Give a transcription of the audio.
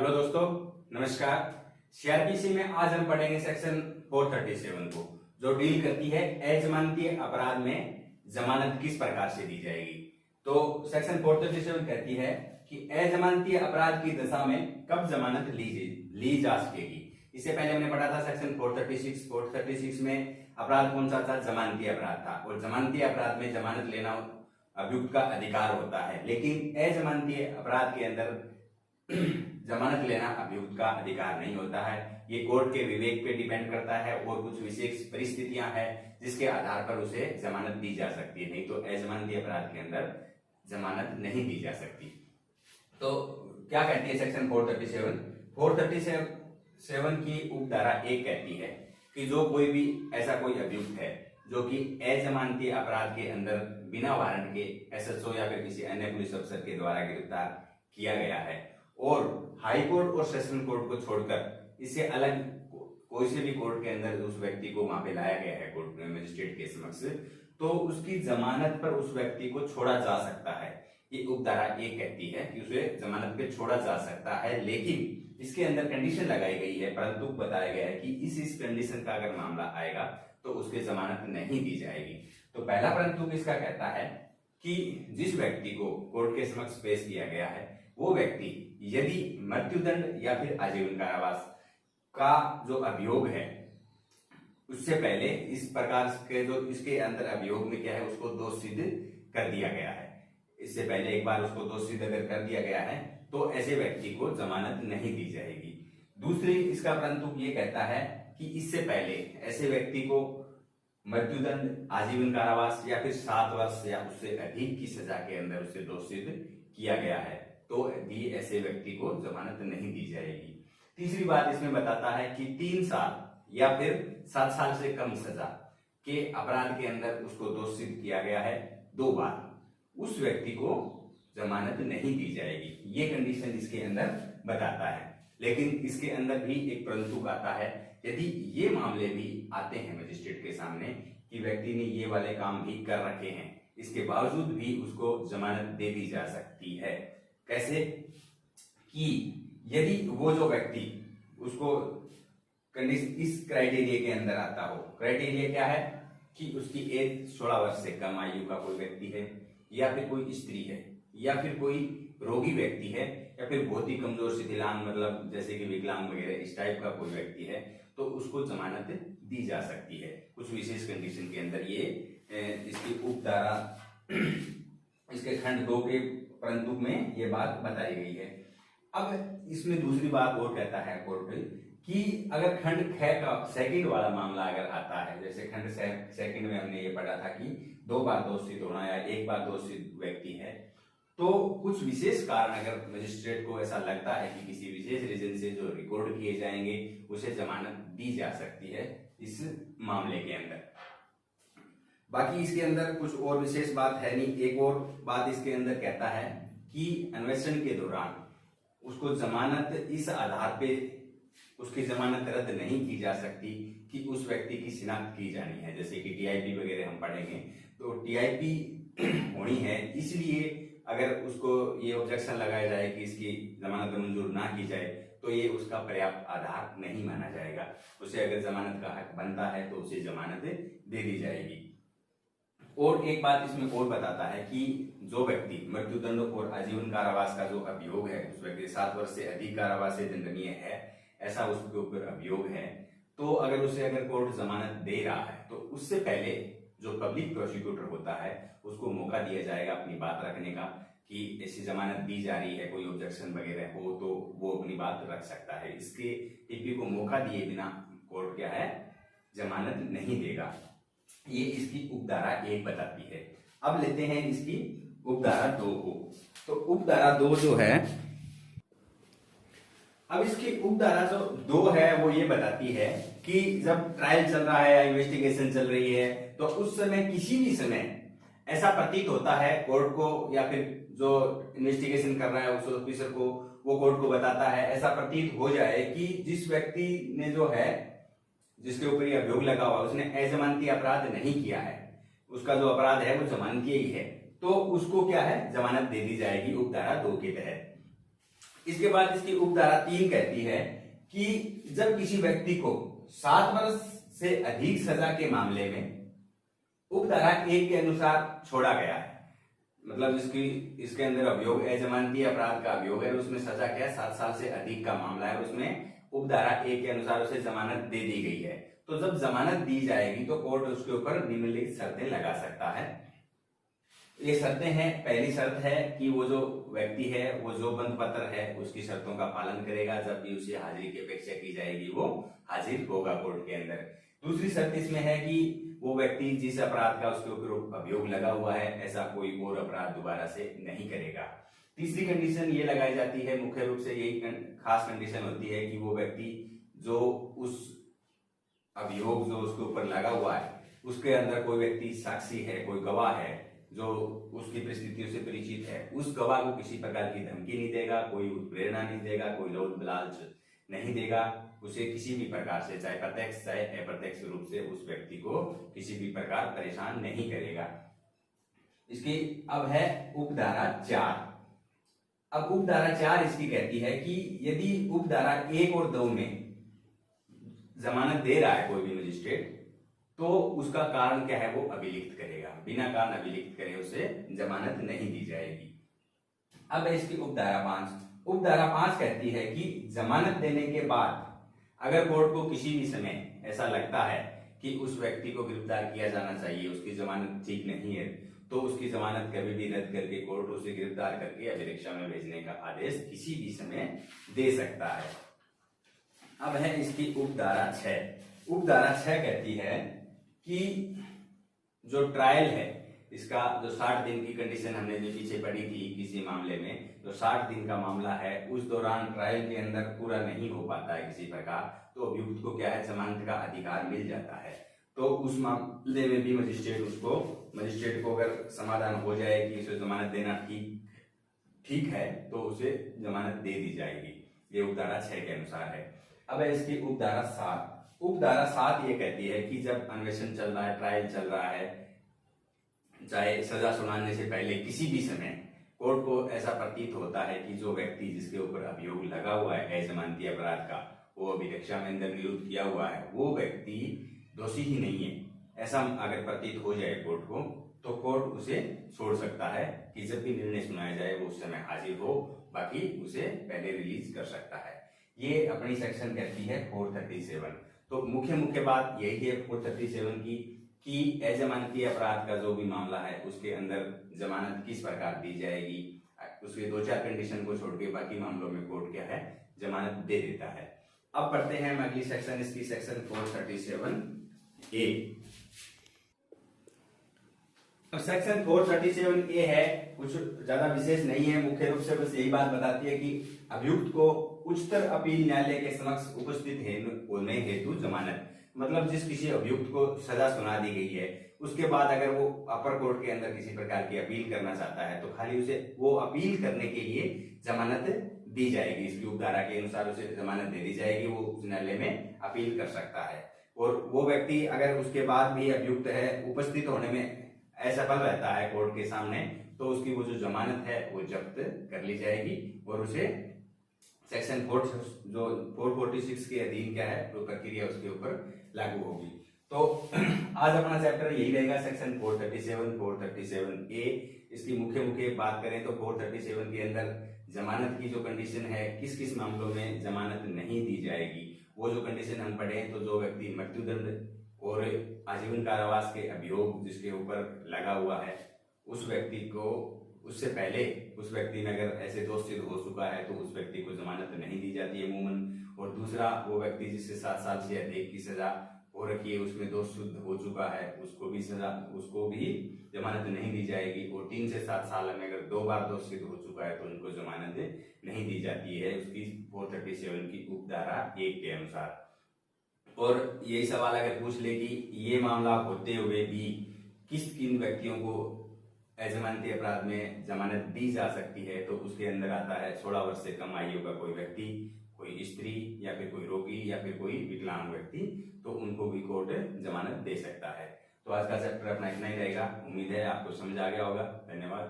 Hello दोस्तों, नमस्कार। CrPC में आज हम पढ़ेंगे सेक्शन 437 को, जो डील करती है अजमानती अपराध में जमानत किस प्रकार से दी जाएगी। तो सेक्शन 437 कहती है कि अजमानती अपराध की दशा में कब जमानत ली जा सकेगी। इससे पहले हमने पढ़ा था सेक्शन 436 में अपराध कौन सा था, जमानती अपराध था, और जमानती अपराध में जमानत लेना अभियुक्त का अधिकार होता है, लेकिन अजमानती अपराध के अंदर जमानत लेना अभियुक्त का अधिकार नहीं होता है। ये कोर्ट के विवेक पे डिपेंड करता है और कुछ विशेष परिस्थितियां हैं जिसके आधार पर उसे जमानत दी जा सकती है, नहीं तो अजमानती अपराध के अंदर जमानत नहीं दी जा सकती। तो क्या कहती है सेक्शन 437 की उपधारा 1 कहती है कि जो कोई भी ऐसा कोई अभियुक्त है जो कि अजमानती अपराध के अंदर बिना वारंट के एसएचओ या फिर किसी अन्य पुलिस अफसर के द्वारा गिरफ्तार किया गया है और हाई कोर्ट और सेशन कोर्ट को छोड़कर इससे अलग कोई से भी कोर्ट के अंदर उस व्यक्ति को वहां पे लाया गया है कोर्ट में मजिस्ट्रेट के समक्ष, तो उसकी जमानत पर उस व्यक्ति को छोड़ा जा सकता है। ये उपधारा 1 कहती है कि उसे जमानत पे छोड़ा जा सकता है, लेकिन इसके अंदर कंडीशन लगाई गई है, परंतु बताया गया है कि इस कंडीशन का अगर मामला आएगा तो उसके जमानत नहीं दी जाएगी। तो पहला परंतु किसका कहता है कि जिस व्यक्ति को कोर्ट के समक्ष पेश किया गया है वो व्यक्ति यदि मृत्युदंड या फिर आजीवन कारावास का जो अभियोग है उससे पहले इस प्रकार के जो इसके अंदर अभियोग में क्या है उसको दोष सिद्ध कर दिया गया है, इससे पहले एक बार उसको दोष सिद्ध अगर कर दिया गया है तो ऐसे व्यक्ति को जमानत नहीं दी जाएगी। दूसरी इसका परंतु ये कहता है कि इससे पहले ऐसे व्यक्ति को मृत्युदंड, आजीवन कारावास या फिर 7 वर्ष या उससे अधिक की सजा के अंदर उसे दोष सिद्ध किया गया है तो भी ऐसे व्यक्ति को जमानत नहीं दी जाएगी। तीसरी बात इसमें बताता है कि 3 साल या फिर 7 साल से कम सजा के अपराध के अंदर उसको दोष सिद्ध किया गया है 2 बार, उस व्यक्ति को जमानत नहीं दी जाएगी। ये कंडीशन इसके अंदर बताता है, लेकिन इसके अंदर भी एक परंतु आता है। यदि ये मामले भी आते हैं मजिस्ट्रेट के सामने कि व्यक्ति ने ये वाले काम भी कर रखे हैं, इसके बावजूद भी उसको जमानत दे दी जा सकती है। कैसे कि यदि वो जो व्यक्ति उसको कंडीशन इस क्राइटेरिया के अंदर आता हो। क्राइटेरिया क्या है कि उसकी एज 16 वर्ष से कम आयु का कोई व्यक्ति है, या फिर कोई स्त्री है, या फिर कोई रोगी व्यक्ति है, या फिर बहुत ही कमजोर शिथिलांग मतलब जैसे कि विकलांग वगैरह इस टाइप का कोई व्यक्ति है, तो उसको जमानत दी जा सकती है कुछ विशेष कंडीशन के अंदर। ये इसकी उपधारा इसके खंड 2 के परंतु में ये बात बताई गई है। अब इसमें दूसरी बात और कहता है कोर्ट कि अगर खंड 6 का सेकंड वाला मामला अगर आता है, जैसे खंड सेकंड में हमने ये पढ़ा था कि 2 बार दोषित होना या 1 बार दोषित व्यक्ति है, तो कुछ विशेष कारण अगर मजिस्ट्रेट को ऐसा लगता है कि किसी विशेष रीजन से जो रिकॉर्ड किए जाएंगे उसे जमानत दी जा सकती है इस मामले के अंदर। बाकी इसके अंदर कुछ और विशेष बात है नहीं। एक और बात इसके अंदर कहता है कि अन्वेषण के दौरान उसको जमानत इस आधार पे उसकी जमानत रद्द नहीं की जा सकती कि उस व्यक्ति की शिनाख्त की जानी है, जैसे कि टीआईपी वगैरह हम पढ़ेंगे तो टीआईपी होनी है, इसलिए अगर उसको ये ऑब्जेक्शन लगाया जाए कि इसकी जमानत मंजूर ना की जाए तो ये उसका पर्याप्त आधार नहीं माना जाएगा। उसे अगर जमानत का हक बनता है तो उसे जमानत दे दी जाएगी। और एक बात इसमें और बताता है कि जो व्यक्ति मृत्युदंड और आजीवन कारावास का जो अभियोग है, उस व्यक्ति 7 वर्ष से अधिक कारावास से दंडनीय है ऐसा उसके ऊपर अभियोग है, तो अगर कोर्ट जमानत दे रहा है तो उससे पहले जो पब्लिक प्रोसिक्यूटर होता है उसको मौका दिया जाएगा अपनी बात रखने का कि ऐसी जमानत दी जा रही है, कोई ऑब्जेक्शन वगैरह हो तो वो अपनी बात रख सकता है। इसके टीपी को मौका दिए बिना कोर्ट क्या है जमानत नहीं देगा। ये इसकी उपधारा 1 बताती है। अब लेते हैं इसकी उपधारा 2 को। तो उपधारा 2 जो है, अब इसकी उपधारा जो 2 है वो ये बताती है कि जब ट्रायल चल रहा है या इन्वेस्टिगेशन चल रही है तो उस समय किसी भी समय ऐसा प्रतीत होता है कोर्ट को या फिर जो इन्वेस्टिगेशन कर रहा है उस ऑफिसर को, वो कोर्ट को बताता है, ऐसा प्रतीत हो जाए कि जिस व्यक्ति ने जो है जिसके ऊपर ये अभियोग लगा हुआ उसने अजमानती अपराध नहीं किया है, उसका जो अपराध है वो जमानती ही है, तो उसको क्या है जमानत दे दी जाएगी उपधारा 2 के तहत। इसके बाद इसकी उपधारा 3 कहती है कि जब किसी व्यक्ति को 7 वर्ष से अधिक सजा के मामले में उपधारा 1 के अनुसार छोड़ा गया है, मतलब इसके अंदर अभियोग अजमानती अपराध का अभियोग है, उसमें सजा क्या है 7 साल से अधिक का मामला है, उसमें उपधारा 1 के अनुसार उसे जमानत दे दी गई है। तो जब जमानत दी जाएगी तो कोर्ट उसके ऊपर निम्नलिखित शर्तें लगा सकता है। ये शर्तें हैं, पहली शर्त है कि वो जो व्यक्ति है वो जो बंद पत्र है उसकी शर्तों का पालन करेगा, जब भी उसे हाजिरी की अपेक्षा की जाएगी वो हाजिर होगा कोर्ट के अंदर। दूसरी शर्त इसमें है कि वो व्यक्ति जिस अपराध का उसके ऊपर अभियोग लगा हुआ है ऐसा कोई और अपराध दोबारा से नहीं करेगा। तीसरी कंडीशन ये लगाई जाती है, मुख्य रूप से यही खास कंडीशन होती है कि वो व्यक्ति जो उस अभियोग जो उसके ऊपर लगा हुआ है उसके अंदर कोई व्यक्ति साक्षी है, कोई गवाह है जो उसकी परिस्थितियों से परिचित है, उस गवाह को किसी प्रकार की धमकी नहीं देगा, कोई प्रेरणा नहीं देगा, कोई लोभ लालच नहीं देगा, उसे किसी भी प्रकार से चाहे प्रत्यक्ष चाहे अप्रत्यक्ष रूप से उस व्यक्ति को किसी भी प्रकार परेशान नहीं करेगा। इसकी अब है उपधारा 4। अब उपधारा 4 इसकी कहती है कि यदि उपधारा 1 और 2 में जमानत दे रहा है कोई भी मजिस्ट्रेट तो उसका कारण क्या है वो अभिलिखित करेगा, बिना कारण अभिलिखित करे उसे जमानत नहीं दी जाएगी। अब है इसकी उपधारा 5। उपधारा 5 कहती है कि जमानत देने के बाद अगर कोर्ट को किसी भी समय ऐसा लगता है कि उस व्यक्ति को गिरफ्तार किया जाना चाहिए, उसकी जमानत ठीक नहीं है, तो उसकी जमानत कभी भी रद्द करके कोर्ट उसे गिरफ्तार करके अभिरक्षा में भेजने का आदेश किसी भी समय दे सकता है। अब है इसकी उपधारा 6। उपधारा 6 कहती है कि जो ट्रायल है इसका जो 60 दिन की कंडीशन हमने जो पीछे पढ़ी थी किसी मामले में, जो 60 दिन का मामला है उस दौरान ट्रायल के अंदर पूरा नहीं हो पाता है किसी प्रकार, तो अभियुक्त को क्या है जमानत का अधिकार मिल जाता है। तो उस मामले में भी मजिस्ट्रेट को अगर समाधान हो जाए कि उसे जमानत देना ठीक है तो उसे जमानत दे दी जाएगी। ये उपधारा 6 के अनुसार है। अब है इसकी उपधारा 7। उपधारा 7 ये कहती है कि जब अन्वेषण चल रहा है, ट्रायल चल रहा है, चाहे सजा सुनाने से पहले किसी भी समय कोर्ट को ऐसा प्रतीत होता है कि जो व्यक्ति जिसके ऊपर अभियोग लगा हुआ है अजमानती अपराध का, वो अभिरक्षा में अंदर निरुद्ध किया हुआ है, वो व्यक्ति दोषी ही नहीं है, ऐसा अगर प्रतीत हो जाए कोर्ट को तो कोर्ट उसे छोड़ सकता है कि जब भी निर्णय सुनाया जाए वो उस समय हाजिर हो, बाकी उसे पहले रिलीज कर सकता है। ये अपनी सेक्शन कहती है 437। तो मुख्य बात यही है 437 की कि अजमानती अपराध का जो भी मामला है उसके अंदर जमानत किस प्रकार दी जाएगी, उसके 2-4 कंडीशन को छोड़ के बाकी मामलों में कोर्ट क्या है जमानत दे देता है। अब पढ़ते हैं हम अगली सेक्शन, इसकी सेक्शन 437A। अब सेक्शन 437A है, कुछ ज्यादा विशेष नहीं है, मुख्य रूप से बस यही बात बताती है कि अभियुक्त को उच्चतर अपील न्यायालय के समक्ष उपस्थित होने हेतु जमानत, मतलब जिस किसी अभियुक्त को सजा सुना दी गई है उसके बाद अगर वो अपर कोर्ट के अंदर किसी प्रकार की अपील करना चाहता है तो खाली उसे वो अपील करने के लिए जमानत दी जाएगी। इसकी उपधारा के अनुसार उसे जमानत दे दी जाएगी, वो उस न्यायालय में अपील कर सकता है। और वो व्यक्ति अगर उसके बाद भी अभियुक्त है उपस्थित होने में असफल रहता है कोर्ट के सामने तो उसकी वो जो जमानत है वो जब्त कर ली जाएगी और उसे सेक्शन 446 के अधीन क्या है तो प्रक्रिया उसके ऊपर लागू होगी। तो आज अपना चैप्टर यही रहेगा, सेक्शन 437A। इसकी मुख्य बात करें तो 437 के अंदर जमानत की जो कंडीशन है, किस किस मामलों में जमानत नहीं दी जाएगी, वो जो कंडीशन हम पढ़े तो जो व्यक्ति मृत्युदंड और आजीवन कारावास के अभियोग जिसके ऊपर लगा हुआ है उस व्यक्ति को, उससे पहले उस व्यक्ति में अगर ऐसे दोष सिद्ध हो चुका है तो उस व्यक्ति को जमानत नहीं दी जाती है अमूमन। और दूसरा वो व्यक्ति जिससे 7 साल से अधिक की सजा हो रखी है, उसमें दोष सिद्ध हो चुका है, उसको भी जमानत नहीं दी जाएगी। और 3 से 7 साल में अगर 2 बार दोष सिद्ध हो चुका है तो उनको जमानत नहीं दी जाती है उसकी 437 की उपधारा 1 के अनुसार। और यही सवाल अगर पूछ ले कि ये मामला होते हुए भी किन व्यक्तियों को अजमानती अपराध में जमानत दी जा सकती है, तो उसके अंदर आता है 16 वर्ष से कम आयु का कोई व्यक्ति, कोई स्त्री या फिर कोई रोगी या फिर कोई विकलांग व्यक्ति, तो उनको भी कोर्ट जमानत दे सकता है। तो आज का चैप्टर अपना इतना ही रहेगा। उम्मीद है आपको समझ आ गया होगा। धन्यवाद।